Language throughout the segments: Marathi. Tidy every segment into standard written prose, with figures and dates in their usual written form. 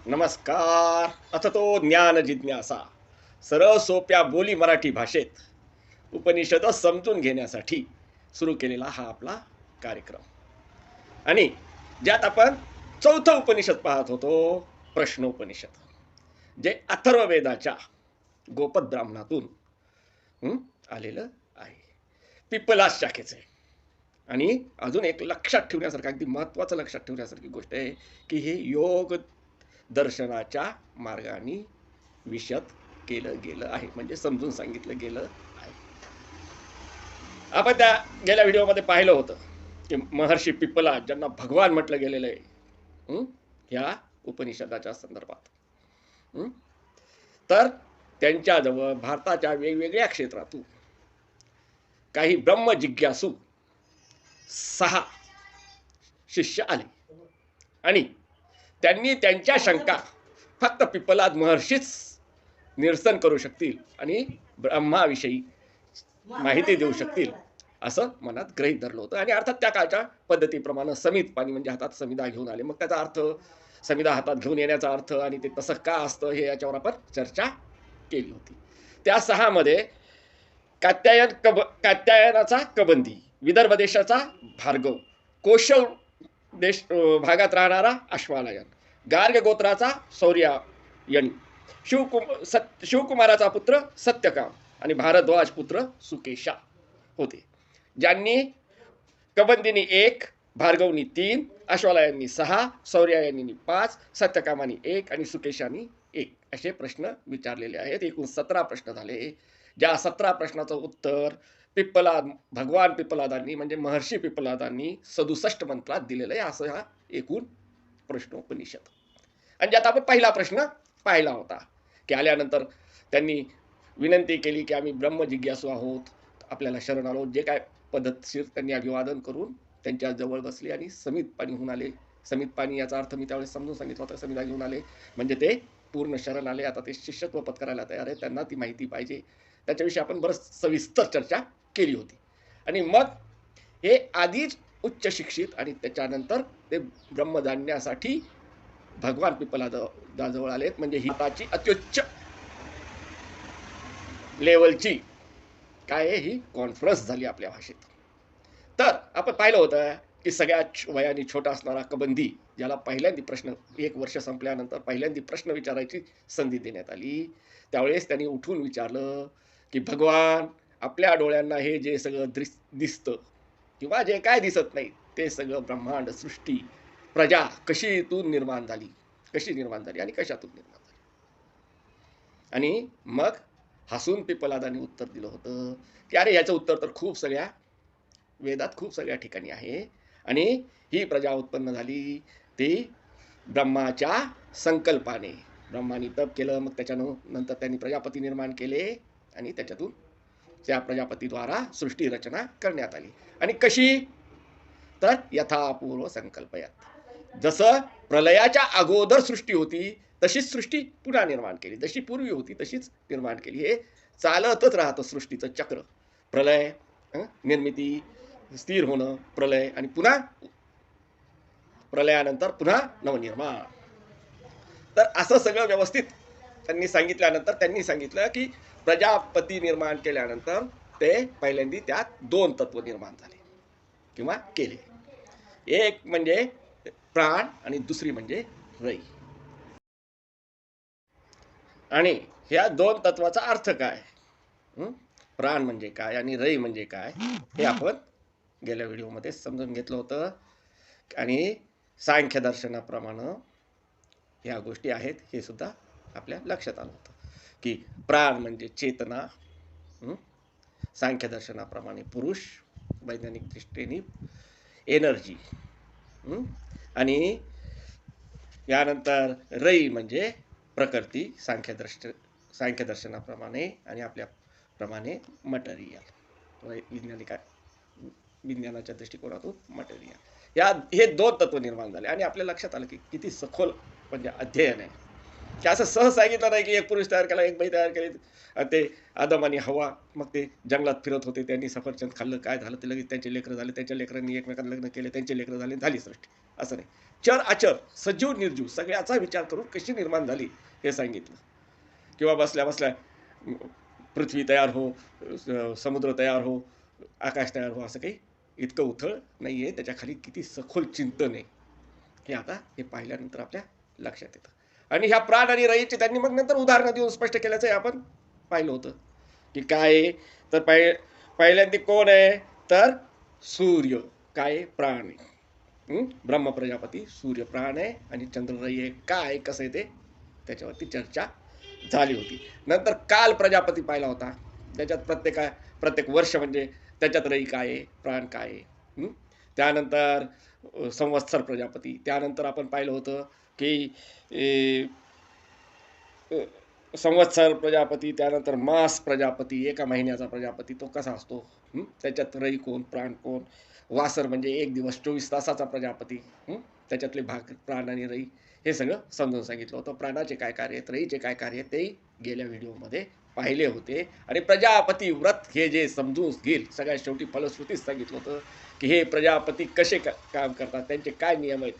नमस्कार. अथ तो ज्ञान जिज्ञासा सरळ सोप्या बोली मराठी भाषेत उपनिषद समजून घेण्यासाठी सुरू केलेला हा आपला कार्यक्रम. आणि ज्यात आपण चौथं उपनिषद पाहत होतो, प्रश्नोपनिषद, जे अथर्ववेदाच्या गोपद ब्राह्मणातून आलेलं आहे, पिपलास शाखेचे. आणि अजून एक लक्षात ठेवण्यासारखं, अगदी महत्त्वाचं लक्षात ठेवण्यासारखी गोष्ट आहे की हे योग दर्शनाच्या मार्गाने विशद केलं गेलं आहे, म्हणजे समजून सांगितलं गेलं आहे. आपण त्या गेल्या व्हिडिओमध्ये पाहिलं होतं की महर्षी पिपला, ज्यांना भगवान म्हटलं गेलेलं आहे ह्या उपनिषदाच्या संदर्भात, तर त्यांच्याजवळ भारताच्या वेगवेगळ्या क्षेत्रातून काही ब्रह्मजिज्ञासू 6 शिष्य आले आणि त्यांनी त्यांच्या शंका फक्त पिपलाद महर्षीच निरसन करू शकतील आणि ब्रह्माविषयी माहिती देऊ शकतील असं मनात गृहीत धरलं होतं. आणि अर्थात त्या काळच्या पद्धतीप्रमाणे समित पाणी म्हणजे हातात समिधा घेऊन आले. मग त्याचा अर्थ, समिधा हातात घेऊन येण्याचा अर्थ आणि ते तसं का असतं हे याच्यावर आपण चर्चा केली होती. त्या 6 मध्ये कात्यायनाचा कबंदी, विदर्भ देशाचा भार्गव, कोशल देश भागात राहणारा अश्वालयन, गार्ग गोत्राचा सौर्ययनी, शिवकुमाराचा पुत्र सत्यकाम आणि भारद्वाज पुत्र सुकेशा होते. ज्यांनी कबंदीनी 1, भार्गवनी 3, अश्वालयांनी 6, सौर्ययनी 5, सत्यकामानी 1 आणि सुकेशानी 1 असे प्रश्न विचारलेले आहेत. एकूण 17 प्रश्न झाले. ज्या 17 प्रश्नाचं उत्तर भगवान पिपलादांनी म्हणजे महर्षी पिपलादांनी 67 मंत्रात दिलेलं आहे. असं हा एकूण प्रश्नोपनिषद. आणि ज्यात आपण पहिला प्रश्न पाहिला होता की आल्यानंतर त्यांनी विनंती केली की आम्ही ब्रह्मजिज्ञासू आहोत, आपल्याला शरण आलो. जे काय पद्धतशीर त्यांनी अभिवादन करून त्यांच्या जवळ बसले आणि समित पाणी होऊन आले. समित पाणी याचा अर्थ मी त्यावेळेस समजून सांगितलं होतं. समिधा घेऊन आले म्हणजे ते पूर्ण शरण आले. आता ते शिष्यत्व पत्करायला तयार आहे, त्यांना ती माहिती पाहिजे. त्याच्याविषयी आपण बरंच सविस्तर चर्चा केली होती. आणि मग हे आधीच उच्च शिक्षित आणि त्याच्यानंतर ते ब्रह्म जाणण्यासाठी भगवान पिपलादाजवळ आलेत. म्हणजे हिताची अत्युच्च लेवलची काय आहे, ही कॉन्फरन्स झाली आपल्या भाषेत. तर आपण पाहिलं होतं की सगळ्यात वयाने छोटा असणारा कबंदी, ज्याला पहिल्यांदा प्रश्न 1 वर्ष संपल्यानंतर पहिल्यांदा प्रश्न विचारायची संधी देण्यात आली, त्यावेळेस त्यांनी उठून विचारलं की भगवान, आपल्या डोळ्यांना हे जे सगळं दिसतं किंवा जे काय दिसत नाही ते सगळं ब्रह्मांड, सृष्टी, प्रजा कशीतून निर्माण झाली, कशी निर्माण झाली आणि कशातून निर्माण झाली. आणि मग हसून पिपलादांनी उत्तर दिलं होतं की अरे, याचं उत्तर तर खूप सगळ्या वेदात खूप सगळ्या ठिकाणी आहे. आणि ही प्रजा उत्पन्न झाली ती ब्रह्माच्या संकल्पाने. ब्रह्माने तप केलं, मग त्याच्यानंतर त्यांनी प्रजापती निर्माण केले आणि त्याच्यातून त्या प्रजापतीद्वारा सृष्टी रचना करण्यात आली. आणि कशी, तर यथापूर्व संकल्पयात. जसं प्रलयाच्या अगोदर सृष्टी होती तशीच सृष्टी पुन्हा निर्माण केली, जशी पूर्वी होती तशीच निर्माण केली. हे चालतच राहतं सृष्टीचं चक्र. प्रलय, निर्मिती, स्थिर होणं, प्रलय आणि पुन्हा प्रलयानंतर पुन्हा नवनिर्माण. तर असं सगळं व्यवस्थित त्यांनी सांगितल्यानंतर त्यांनी सांगितलं की प्रजापती निर्माण केल्यानंतर ते पहिल्यांदा त्यात 2 तत्व निर्माण झाले किंवा केले. एक म्हणजे प्राण आणि दुसरी म्हणजे रई. आणि ह्या 2 तत्वाचा अर्थ काय, प्राण म्हणजे काय आणि रई म्हणजे काय, हे आपण गेल्या व्हिडिओमध्ये समजून घेतलं होतं. आणि सांख्य दर्शनाप्रमाणे ह्या गोष्टी आहेत हे सुद्धा आपल्या लक्षात आलं होतं की प्राण म्हणजे चेतना, सांख्य दर्शनाप्रमाणे पुरुष, वैज्ञानिक दृष्टीने एनर्जी, आणि यानंतर रई म्हणजे प्रकृती, सांख्य दर्शनाप्रमाणे आणि आपल्याप्रमाणे मटेरियल, विज्ञानाच्या दृष्टिकोनातून मटेरियल. हे 2 तत्व निर्माण झाले. आणि आपल्या लक्षात आलं की किती सखोल म्हणजे अध्ययन आहे. की असं सहज सांगितलं नाही की एक पुरुष तयार केला, एक बाई तयार केली. ते आदम आणि हवा मग ते जंगलात फिरत होते, त्यांनी सफरचंद खाल्लं, काय झालं ते लगेच त्यांचे लेकरं झाले, त्यांच्या लेकरांनी एकमेकांना लग्न केले, त्यांचे लेकरं झाले, झाली सृष्टी. असं नाही. चर अचर, सजीव निर्जीव सगळ्याचा विचार करून कशी निर्माण झाली हे सांगितलं. किंवा बसल्या बसल्या पृथ्वी तयार हो, समुद्र तयार हो, आकाश तयार हो, असं काही इतकं उथळ नाही आहे. त्याच्या खाली किती सखोल चिंतन आहे हे आता हे पाहिल्यानंतर आपल्या लक्षात येतं. आणि ह्या प्राण आणि रईचे त्यांनी मग नंतर उदाहरणं देऊन स्पष्ट केल्याचं आपण पाहिलं होतं की काय आहे. तर पहिल्यांदा कोण आहे तर सूर्य, काय प्राण आहे. ब्रह्म प्रजापती, सूर्य प्राण आहे आणि चंद्र रई आहे. काय कसं आहे ते त्याच्यावरती चर्चा झाली होती. नंतर काल प्रजापती पाहिला होता, त्याच्यात प्रत्येक वर्ष म्हणजे त्याच्यात रई काय आहे, प्राण काय आहे. त्यानंतर संवत्सर प्रजापती, त्यानंतर आपण पाहिलं होतं की संवत्सर प्रजापती, त्यानंतर मास प्रजापती, एका महिन्याचा प्रजापती तो कसा असतो. त्याच्यात रई कोण, प्राण कोण. वासर म्हणजे 1 दिवस 24 तासाचा प्रजापती. त्याच्यातले भाग प्राण आणि रई हे सगळं समजून सांगितलं होतं. प्राणाचे काय कार्य आहेत, रईचे काय कार्य आहेत तेही गेल्या व्हिडिओमध्ये पाहिले होते. आणि प्रजापती व्रत हे जे समजून घेईल, सगळ्यात शेवटी फलश्रुतीच सांगितलं होतं की हे प्रजापती कसे काम करतात, त्यांचे काय नियम आहेत,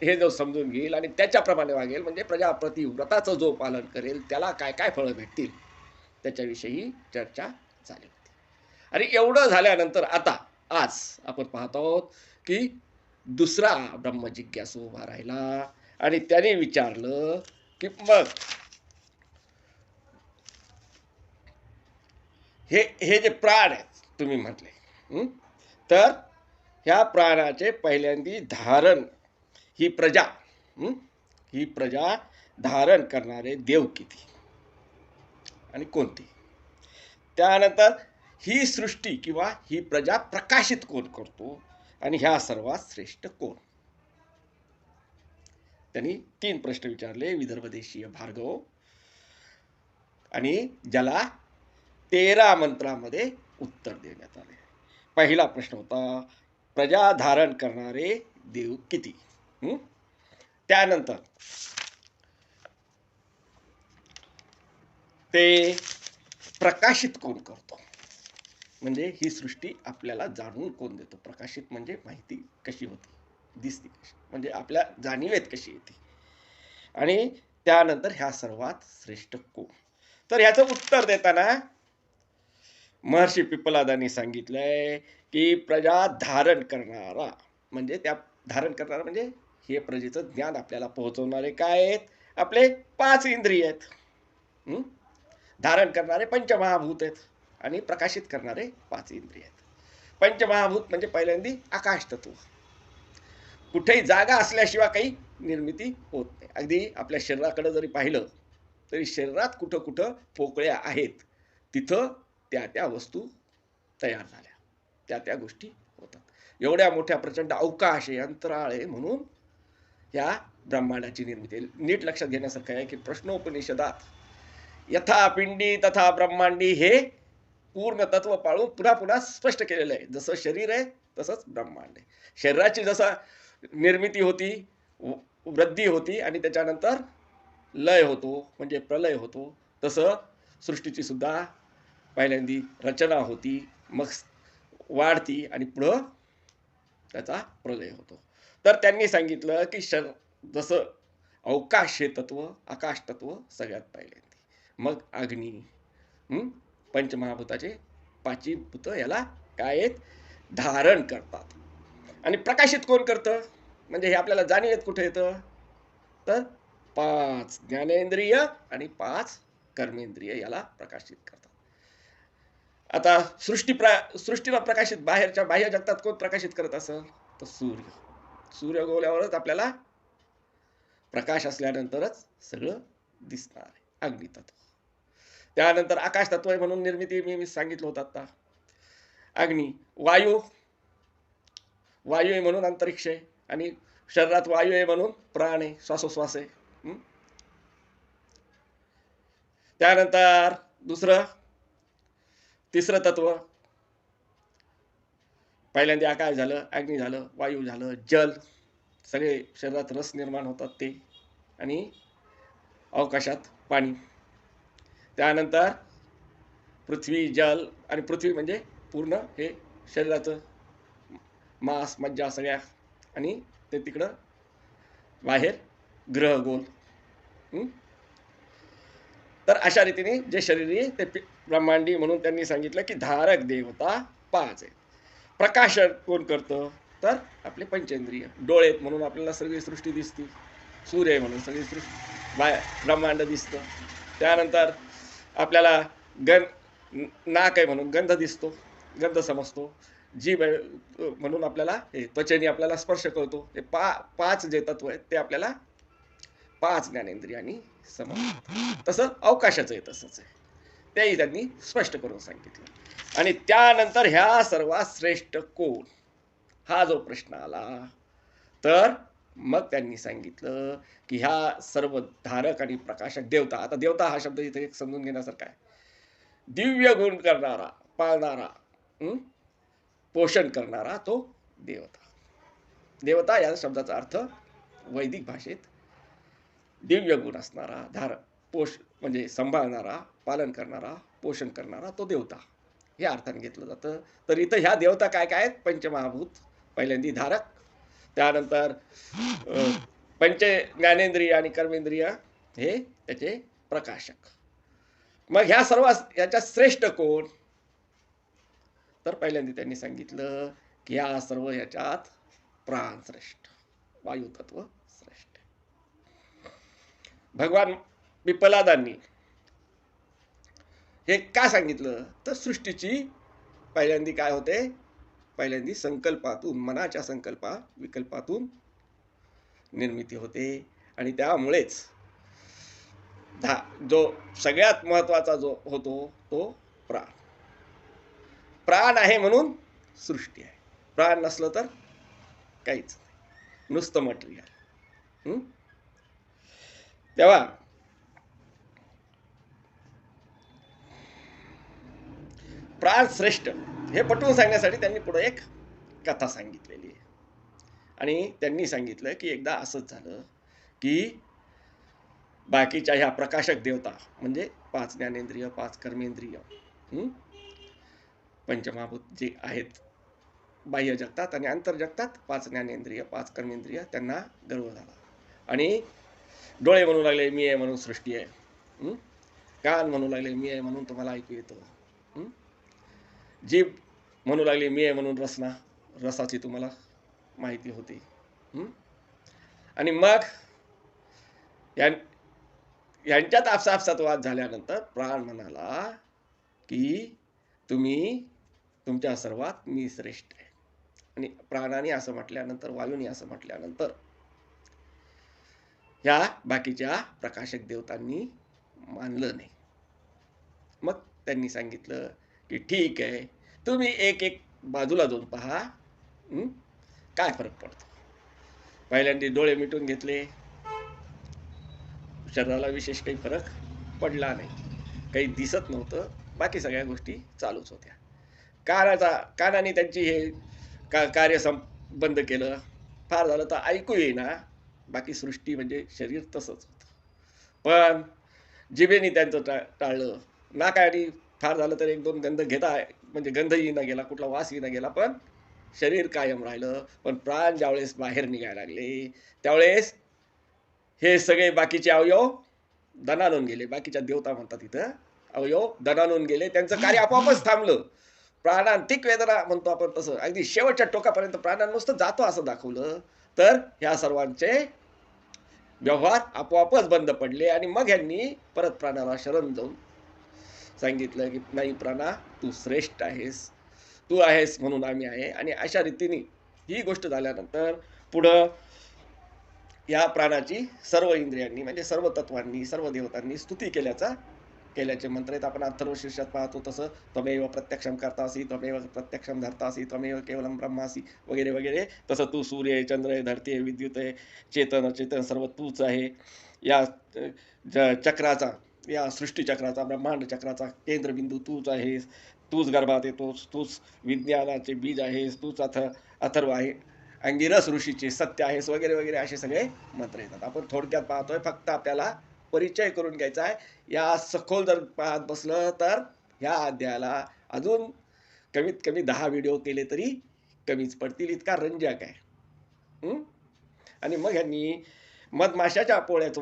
हे जो समजून घेईल आणि त्याच्याप्रमाणे वागेल, म्हणजे प्रजापती व्रताचं जो पालन करेल त्याला काय काय फळं भेटतील त्याच्याविषयी चर्चा झाली होती. आणि एवढं झाल्यानंतर आता आज आपण पाहत आहोत की दुसरा ब्रह्मजिज्ञासू उभा राहिला आणि त्याने विचारलं की मग हे जे प्राण आहेत तुम्ही म्हटले, तर ह्या प्राणाचे पहिल्यांदी धारण ही प्रजा धारण करणारे देव किती आणि कोणती. त्यानंतर ही सृष्टी किंवा ही प्रजा प्रकाशित कोण करतो आणि ह्या सर्वात श्रेष्ठ कोण. त्यांनी 3 प्रश्न विचारले विदर्भ देशीय भार्गव, आणि ज्याला 13 मंत्रामध्ये उत्तर देण्यात आले. पहिला प्रश्न होता प्रजा धारण करणारे देव किती. त्यानंतर ते प्रकाशित कोण करतो, म्हणजे ही सृष्टी आपल्याला जाणून कोण देतो. प्रकाशित म्हणजे माहिती कशी होती, दिसती कशी, म्हणजे आपल्या जाणीवेत कशी येते. आणि त्यानंतर ह्या सर्वात श्रेष्ठ कोण. तर ह्याचं उत्तर देताना महर्षी पिप्पलादांनी सांगितलंय की प्रजा धारण करणारा म्हणजे त्या धारण करणारा म्हणजे हे प्रजेचं ज्ञान आपल्याला पोहोचवणारे काय आहेत, आपले 5 इंद्रिय आहेत. धारण करणारे पंचमहाभूत आहेत आणि प्रकाशित करणारे 5 इंद्रिय आहेत. पंचमहाभूत म्हणजे पहिल्यांदी आकाश तत्व, कुठेही जागा असल्याशिवाय काही निर्मिती होत नाही. अगदी आपल्या शरीराकडे जरी पाहिलं तरी शरीरात कुठं कुठं पोकळ्या आहेत, तिथं त्या वस्तू तयार झाल्या, त्या गोष्टी होतात. एवढ्या मोठ्या प्रचंड अवकाश आहे, अंतराळ आहे, म्हणून या ब्रह्मांडाची निर्मिती. नीट लक्षात घेण्यासारखं आहे की प्रश्नोपनिषदात यथा पिंडी तथा ब्रह्मांडी हे पूर्ण तत्व पाळून पुन्हा पुन्हा स्पष्ट केलेलं आहे. जसं शरीर आहे तसंच ब्रह्मांड आहे. शरीराची जसं निर्मिती होती, वृद्धी होती आणि त्याच्यानंतर लय होतो म्हणजे प्रलय होतो, तसं सृष्टीची सुद्धा पहिल्यांदी रचना होती, मग वाढती आणि पुढं त्याचा प्रलय होतो. तर त्यांनी सांगितलं की जसं अवकाश हे तत्व, आकाश तत्व सगळ्यात पहिल्यांदी, मग अग्नी, पंचमहाभूताचे 5 भूत याला काय आहेत, धारण करतात. आणि प्रकाशित कोण करतं, म्हणजे हे आपल्याला जाणीवेत कुठे येतं, तर 5 ज्ञानेंद्रिय आणि 5 कर्मेंद्रिय याला प्रकाशित करतात. आता सृष्टीला प्रकाशित बाह्य जगतात कोण प्रकाशित करत असेल, तर सूर्य गोल्यावरच आपल्याला प्रकाश असल्यानंतरच सगळं दिसणार आहे, अग्नितत्व. त्यानंतर आकाश तत्व आहे म्हणून निर्मिती मी सांगितलं होतं आता. अग्नी, वायू आहे म्हणून अंतरिक्ष आहे, आणि शरीरात वायू आहे म्हणून प्राण आहे, श्वासोश्वास आहे. त्यानंतर तिसरं तत्व, पहिल्यांदा आकाश झालं, अग्नी झालं, वायू झालं, जल, सगळे शरीरात रस निर्माण होतात ते, आणि अवकाशात पाणी, त्यानंतर पृथ्वी, जल, आणि पृथ्वी म्हणजे पूर्ण हे शरीराचं मांस मज्जा सगळ्या, आणि ते तिकडं बाहेर ग्रह गोल. हं? तर अशा रीतीने जे शरीर ते ब्रह्मांडी म्हणून त्यांनी सांगितलं की धारक देवता 5 आहेत. प्रकाशन कोण करतं, तर आपले पंचेंद्रिय. डोळे म्हणून आपल्याला सगळी सृष्टी दिसते, सूर्य म्हणून सगळी सृष्टी ब्रह्मांड दिसतं. त्यानंतर आपल्याला नाक आहे म्हणून गंध दिसतो, गंध समजतो. जीभ म्हणून आपल्याला हे त्वचेने आपल्याला स्पर्श करतो. हे 5 जे तत्व आहेत ते आपल्याला 5 ज्ञानेंद्रियांनी समजतात. तसं अवकाशाचं तसंच आहे, तेही त्यांनी स्पष्ट करून सांगितलं. आणि त्यानंतर ह्या सर्वात श्रेष्ठ कोण, हा जो प्रश्न आला, तर मग त्यांनी सांगितलं की ह्या सर्व धारक आणि प्रकाशक देवता. आता देवता हा शब्द इथे एक समजून घेण्यासारखा आहे. दिव्य गुण करणारा, पाळणारा, पोषण करणारा तो देवता. देवता या शब्दाचा अर्थ वैदिक भाषेत दिव्य गुण असणारा, धारक, म्हणजे सांभाळणारा, पालन करणारा, पोषण करणारा तो देवता, हे अर्थाने घेतलं जातं. तर इथं ह्या देवता काय काय आहेत? पंचमहाभूत, पहिल्यांदी धारक, त्यानंतर पंच ज्ञानेंद्रिय आणि कर्मेंद्रिय हे त्याचे प्रकाशक. मग ह्या सर्व याच्यात श्रेष्ठ कोण, तर पहिल्यांदा त्यांनी सांगितलं की या सर्व याच्यात प्राण श्रेष्ठ, वायू तत्व श्रेष्ठ. भगवान पिप्पलादांनी हे का सांगितलं, तर सृष्टीची पहिल्यांदी काय होते, पहिल्यांदी संकल्पातून, मनाच्या विकल्पातून निर्मिती होते. आणि त्यामुळेच जो सगळ्यात महत्वाचा जो होतो तो प्राण. प्राण आहे म्हणून सृष्टी आहे. प्राण नसलं तर काहीच नाही, नुसतं मटेरियल. तेव्हा प्राण श्रेष्ठ हे पटवून सांगण्यासाठी त्यांनी पुढे एक कथा सांगितलेली आहे. आणि त्यांनी सांगितलं की एकदा असंच झालं की बाकीच्या ह्या प्रकाशक देवता म्हणजे 5 ज्ञानेंद्रिय, 5 कर्मेंद्रिय, पंचमहाभूत जे आहेत बाह्य जगतात आणि अंतर जगतात, 5 ज्ञानेंद्रिय, 5 कर्मेंद्रिय, त्यांना गर्व झाला. आणि डोळे म्हणू लागले मी आहे म्हणून सृष्टी आहे, कान म्हणू लागले मी आहे म्हणून तुम्हाला ऐकू येतं, जीभ म्हणू लागली मी आहे म्हणून रसाची तुम्हाला माहिती होती. आणि मग यांच्यात आपसात वाद झाल्यानंतर प्राण म्हणाला की तुमच्या सर्वात मी श्रेष्ठ आहे. आणि प्राणाने असं म्हटल्यानंतर, वायूने असं म्हटल्यानंतर ह्या बाकीच्या प्रकाशक देवतांनी मानलं नाही. मग त्यांनी सांगितलं की ठीक आहे, तुम्ही एक बाजूला जाऊन पहा, काय फरक पडतो. पहिल्यांदा डोळे मिटून घेतले, शरीराला विशेष काही फरक पडला नाही, काही दिसत नव्हतं, बाकी सगळ्या गोष्टी चालूच होत्या. कानाने त्यांची हे कार्य बंद केलं, फार झालं तर ऐकू येईना, बाकी सृष्टी म्हणजे शरीर तसंच होतं. पण जिभेने त्यांचं टाळलं, नाकाने फार झालं तर 1-2 गंध घेता, म्हणजे गंधही न गेला, कुठला वासही न गेला, पण शरीर कायम राहिलं. पण प्राण ज्यावेळेस बाहेर निघायला लागले त्यावेळेस हे सगळे बाकीचे अवयव दणाणून गेले. बाकीच्या देवता म्हणतात इथं अवयव दणाणून गेले, त्यांचं कार्य आपोआपच थांबलं. प्राणांतिक वेदना म्हणतो आपण, तसं अगदी शेवटच्या टोकापर्यंत प्राणांत नुसतं जातो असं दाखवलं. तर ह्या सर्वांचे व्यवहार आपोआपच बंद पडले. आणि मग यांनी परत प्राणाला शरण जाऊन सांगितलं की नाही प्राणा, तू श्रेष्ठ आहेस, तू आहेस म्हणून आम्ही आहे. आणि अशा रीतीने ही गोष्ट झाल्यानंतर पुढं या प्राणाची सर्व इंद्रियांनी म्हणजे सर्व तत्वांनी, सर्व देवतांनी स्तुती केल्याचे मंत्र आहेत. आपण अथर्वशीर्षात पाहतो तसं त्वमेव प्रत्यक्षम कर्तासी, त्वमेव प्रत्यक्षम धर्तासी, त्वमेव केवलम ब्रह्मासी वगैरे वगैरे. तसं तू सूर्य आहे, चंद्र आहे, धरती आहे, विद्युत आहे, चेतन अचेतन सर्व तूच आहे. या चक्राचा, या सृष्टीचक्राचा, ब्रह्मांड चक्राचा केंद्रबिंदू तूच आहेस, तूच गर्भात येतोस, तूच विज्ञानाचे बीज आहेस, तूच अथर्व आहे, अंगिरस ऋषीचे सत्य आहेस वगैरे वगैरे, असे सगळे मंत्र येतात. आपण थोडक्यात पाहतोय, फक्त आपल्याला परिचय करून घ्यायचा आहे. या सखोल जर पाहत बसलं तर ह्या अध्यायाला अजून कमीत कमी 10 व्हिडिओ केले तरी कमीच पडतील, इतका रंजक आहे. हं? आणि मग ह्यांनी मधमाशाच्या पोळ्याचं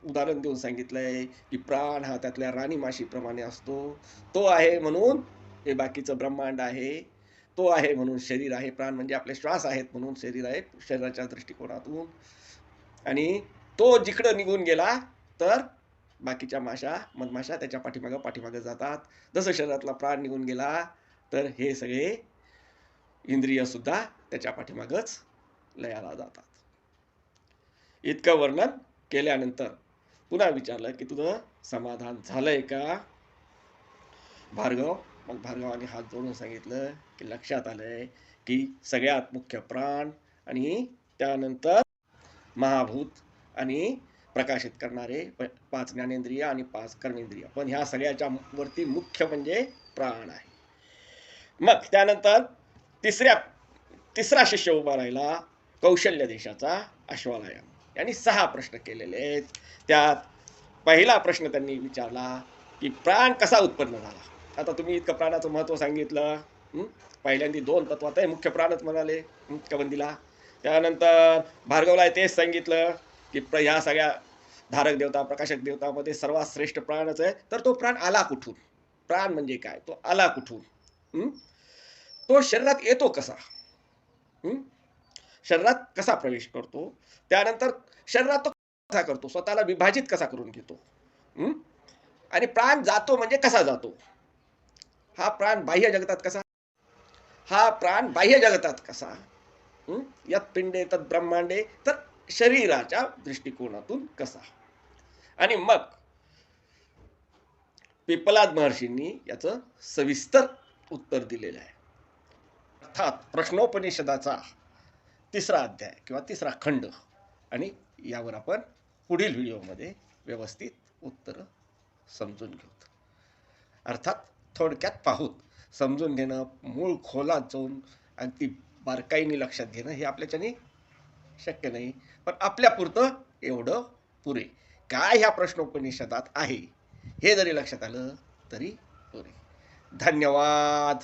उदाहरण देऊन सांगितलंय की प्राण हा त्यातल्या राणी माशीप्रमाणे असतो. तो आहे म्हणून हे बाकीचं ब्रह्मांड आहे. तो आहे म्हणून शरीर आहे. प्राण म्हणजे आपले श्वास आहेत म्हणून शरीर आहे, शरीराच्या दृष्टिकोनातून. आणि तो जिकडं निघून गेला तर बाकीच्या मधमाशा त्याच्या पाठीमागं जातात. जसं शरीरातला प्राण निघून गेला तर हे सगळे इंद्रिय सुद्धा त्याच्या पाठीमागच लयाला जातात. इतकं वर्णन केल्यानंतर पुन्हा विचारलं की तुझं समाधान झालंय का भार्गव? मग भार्गवाने हात जोडून सांगितलं की लक्षात आलंय की सगळ्यात मुख्य प्राण आणि त्यानंतर महाभूत आणि प्रकाशित करणारे 5 ज्ञानेंद्रिय आणि 5 कर्मेंद्रिय, पण ह्या सगळ्याच्या वरती मुख्य म्हणजे प्राण आहे. मग त्यानंतर तिसरा शिष्य उभा राहिला, कौशल्य देशाचा अश्वलायन. यांनी 6 प्रश्न केलेले आहेत. त्यात पहिला प्रश्न त्यांनी विचारला की प्राण कसा उत्पन्न झाला. आता तुम्ही इतकं प्राणाचं महत्त्व सांगितलं. पहिल्यांदा 2 तत्वात आहे, मुख्य प्राणच म्हणाले कबंदीला. त्यानंतर भार्गवला तेच सांगितलं की ह्या सगळ्या धारक देवता प्रकाशक देवतामध्ये सर्वात श्रेष्ठ प्राणच आहे. तर तो प्राण आला कुठून? प्राण म्हणजे काय? तो आला कुठून? तो शरीरात येतो कसा? शरीरात कसा प्रवेश करतो? त्यानंतर शरीरात तो कसा करतो? स्वतःला विभाजित कसा करून घेतो? आणि प्राण जातो म्हणजे कसा जातो? हा प्राण बाह्य जगतात कसा? हा प्राण बाह्य जगतात कसा? यत् पिंडे तत् ब्रह्मांडे, तर शरीराच्या दृष्टिकोनातून कसा? आणि मग पिपलाद महर्षींनी याचं सविस्तर उत्तर दिलेलं आहे. अर्थात प्रश्नोपनिषदाचा 3रा अध्याय किंवा 3रा खंड, आणि यावर आपण पुढील व्हिडिओमध्ये व्यवस्थित उत्तर समजून घेऊ. अर्थात थोडक्यात पाहूत. समजून घेणं, मूळ खोलात जाऊन अगदी बारकाईने लक्षात घेणं हे आपल्याच्याने शक्य नाही, पण आपल्यापुरतं एवढं पुरे. काय ह्या प्रश्नोपनिषदात आहे हे जरी लक्षात आलं तरी पुरे. धन्यवाद.